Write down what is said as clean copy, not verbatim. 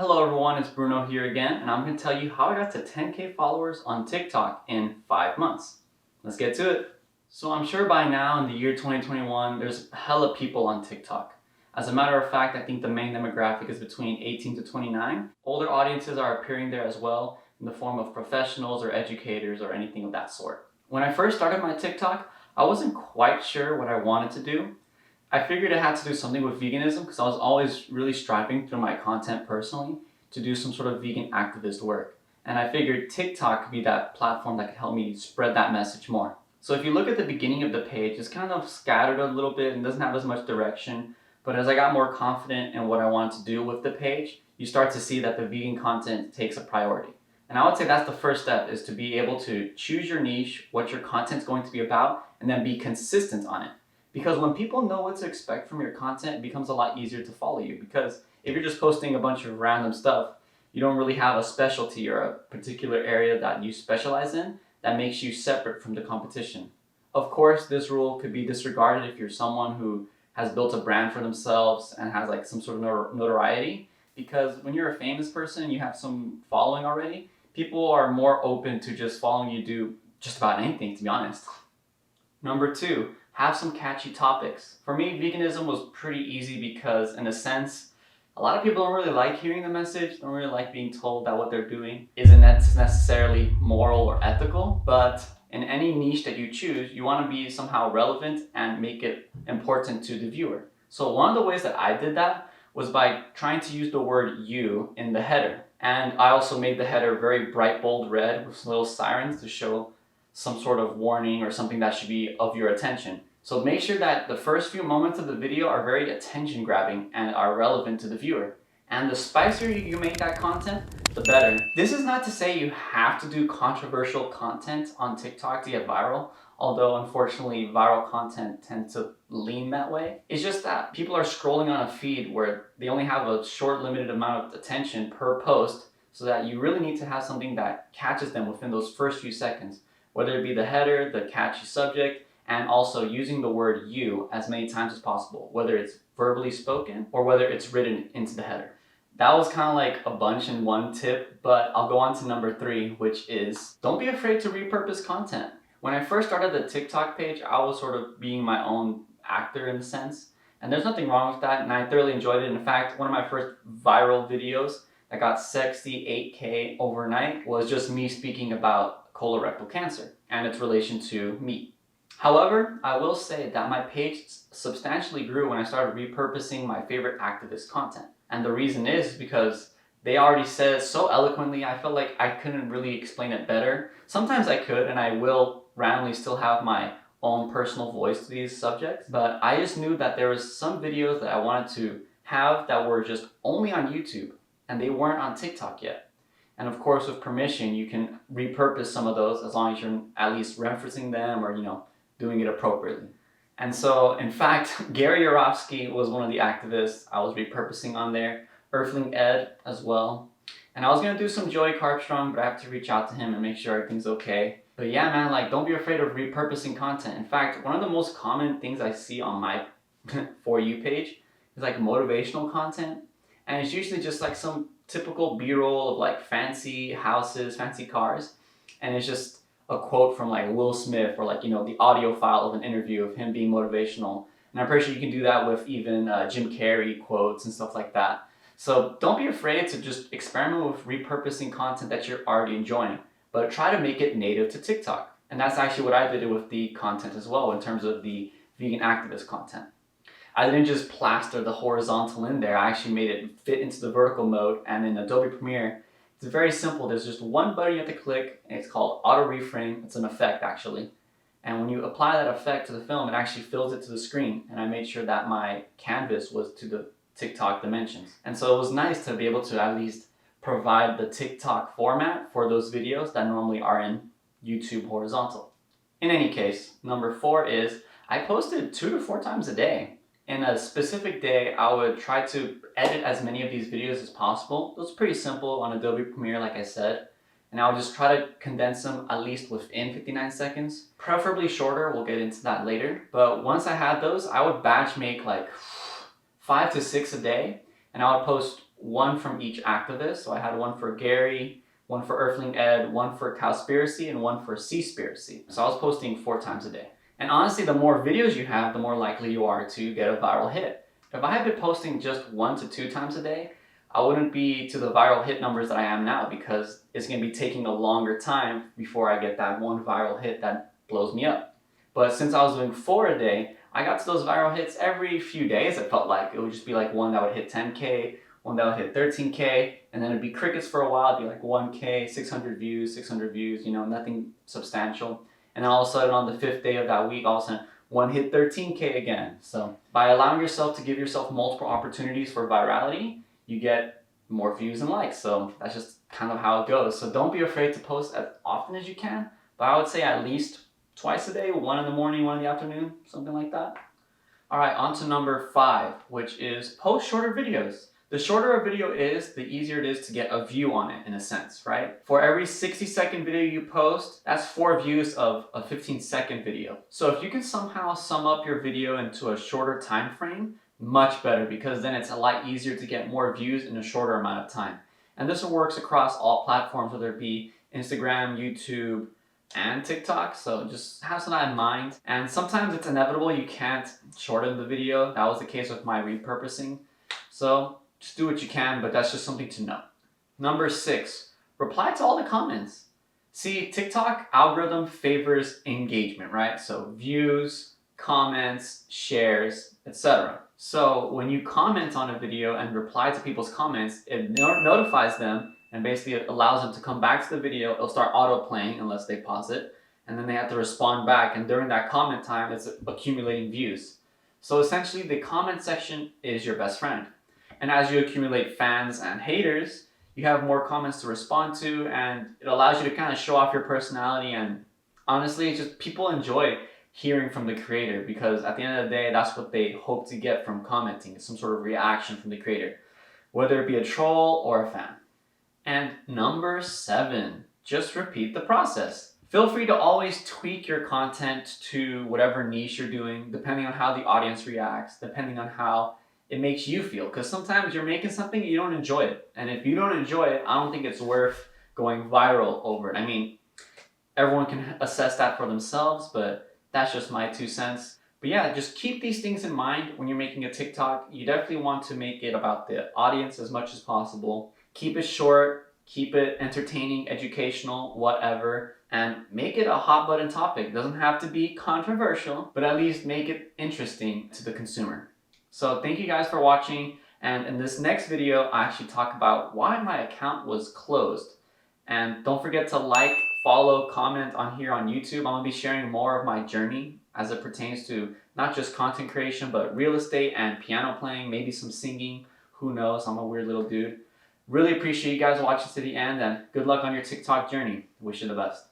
Hello everyone, it's Bruno here again, and I'm going to tell you how I got to 10K followers on TikTok in 5 months. Let's get to it. So I'm sure by now in the year 2021, there's hella people on TikTok. As a matter of fact, I think the main demographic is between 18 to 29. Older audiences are appearing there as well in the form of professionals or educators or anything of that sort. When I first started my TikTok, I wasn't quite sure what I wanted to do. I figured it had to do something with veganism because I was always really striving through my content personally to do some sort of vegan activist work. And I figured TikTok could be that platform that could help me spread that message more. So if you look at the beginning of the page, it's kind of scattered a little bit and doesn't have as much direction. But as I got more confident in what I wanted to do with the page, you start to see that the vegan content takes a priority. And I would say that's the first step, is to be able to choose your niche, what your content's going to be about, and then be consistent on it. Because when people know what to expect from your content, it becomes a lot easier to follow you. Because if you're just posting a bunch of random stuff, you don't really have a specialty or a particular area that you specialize in that makes you separate from the competition. Of course, this rule could be disregarded if you're someone who has built a brand for themselves and has like some sort of notoriety. Because when you're a famous person and you have some following already, people are more open to just following you do just about anything, to be honest. Number 2, have some catchy topics. For me, veganism was pretty easy because, in a sense, a lot of people don't really like hearing the message, don't really like being told that what they're doing isn't necessarily moral or ethical. But in any niche that you choose, you want to be somehow relevant and make it important to the viewer. So one of the ways that I did that was by trying to use the word "you" in the header. And I also made the header very bright, bold red with little sirens to show some sort of warning or something that should be of your attention. So make sure that the first few moments of the video are very attention grabbing and are relevant to the viewer. And the spicier you make that content, the better. This is not to say you have to do controversial content on TikTok to get viral, although unfortunately viral content tends to lean that way. It's just that people are scrolling on a feed where they only have a short limited amount of attention per post, so that you really need to have something that catches them within those first few seconds. Whether it be the header, the catchy subject, and also using the word "you" as many times as possible, whether it's verbally spoken or whether it's written into the header. That was kind of like a bunch in one tip, but I'll go on to number 3, which is don't be afraid to repurpose content. When I first started the TikTok page, I was sort of being my own actor in a sense, and there's nothing wrong with that, and I thoroughly enjoyed it. In fact, one of my first viral videos that got 8K overnight was just me speaking about colorectal cancer and its relation to meat. However, I will say that my page substantially grew when I started repurposing my favorite activist content. And the reason is because they already said it so eloquently, I felt like I couldn't really explain it better. Sometimes I could, and I will randomly still have my own personal voice to these subjects, but I just knew that there was some videos that I wanted to have that were just only on YouTube, and they weren't on TikTok yet. And of course, with permission, you can repurpose some of those as long as you're at least referencing them or, doing it appropriately. And so, in fact, Gary Yourofsky was one of the activists I was repurposing on there, Earthling Ed as well. And I was going to do some Joey Carpstrong, but I have to reach out to him and make sure everything's okay. But yeah, man, don't be afraid of repurposing content. In fact, one of the most common things I see on my For You page is motivational content. And it's usually just some typical B-roll of fancy houses, fancy cars. And it's just a quote from Will Smith or the audio file of an interview of him being motivational. And I'm pretty sure you can do that with even Jim Carrey quotes and stuff like that. So don't be afraid to just experiment with repurposing content that you're already enjoying, but try to make it native to TikTok. And that's actually what I did with the content as well in terms of the vegan activist content. I didn't just plaster the horizontal in there, I actually made it fit into the vertical mode, and in Adobe Premiere, it's very simple. There's just one button you have to click, and it's called Auto Reframe. It's an effect, actually. And when you apply that effect to the film, it actually fills it to the screen. And I made sure that my canvas was to the TikTok dimensions. And so it was nice to be able to at least provide the TikTok format for those videos that normally are in YouTube horizontal. In any case, number 4 is I posted 2 to 4 times a day. In a specific day, I would try to edit as many of these videos as possible. It was pretty simple on Adobe Premiere, like I said. And I would just try to condense them at least within 59 seconds. Preferably shorter, we'll get into that later. But once I had those, I would batch make 5 to 6 a day. And I would post one from each activist. So I had one for Gary, one for Earthling Ed, one for Cowspiracy, and one for Seaspiracy. So I was posting 4 times a day. And honestly, the more videos you have, the more likely you are to get a viral hit. If I had been posting just 1 to 2 times a day, I wouldn't be to the viral hit numbers that I am now, because it's going to be taking a longer time before I get that one viral hit that blows me up. But since I was doing 4 a day, I got to those viral hits every few days. It felt like it would just be like one that would hit 10K, one that would hit 13K, and then it'd be crickets for a while. It'd be like 1K, 600 views, you know, nothing substantial. And then all of a sudden on the 5th day of that week, all of a sudden one hit 13K again. So by allowing yourself to give yourself multiple opportunities for virality, you get more views and likes. So that's just kind of how it goes. So don't be afraid to post as often as you can, but I would say at least twice a day, 1 in the morning, 1 in the afternoon, something like that. All right, on to number 5, which is post shorter videos. The shorter a video is, the easier it is to get a view on it, in a sense, right? For every 60-second video you post, that's 4 views of a 15-second video. So if you can somehow sum up your video into a shorter time frame, much better, because then it's a lot easier to get more views in a shorter amount of time. And this works across all platforms, whether it be Instagram, YouTube, and TikTok, so just have some of that in mind. And sometimes it's inevitable, you can't shorten the video. That was the case with my repurposing. So just do what you can, but that's just something to know. Number 6, reply to all the comments. See, TikTok algorithm favors engagement, right? So views, comments, shares, etc. So when you comment on a video and reply to people's comments, it notifies them, and basically it allows them to come back to the video. It'll start auto playing unless they pause it, and then they have to respond back, and during that comment time it's accumulating views. So essentially the comment section is your best friend, and as you accumulate fans and haters, you have more comments to respond to, and it allows you to kind of show off your personality. And honestly, it's just people enjoy hearing from the creator, because at the end of the day, that's what they hope to get from commenting, some sort of reaction from the creator, whether it be a troll or a fan. And number 7, just repeat the process. Feel free to always tweak your content to whatever niche you're doing, depending on how the audience reacts, depending on how it makes you feel. Because sometimes you're making something, you don't enjoy it. And if you don't enjoy it, I don't think it's worth going viral over it. I mean, everyone can assess that for themselves, but that's just my 2 cents. But yeah, just keep these things in mind when you're making a TikTok. You definitely want to make it about the audience as much as possible. Keep it short, keep it entertaining, educational, whatever, and make it a hot button topic. It doesn't have to be controversial, but at least make it interesting to the consumer. So thank you guys for watching, and in this next video, I actually talk about why my account was closed. And don't forget to like, follow, comment on here on YouTube. I'm gonna be sharing more of my journey as it pertains to not just content creation, but real estate and piano playing, maybe some singing, who knows, I'm a weird little dude. Really appreciate you guys watching to the end, and good luck on your TikTok journey. Wish you the best.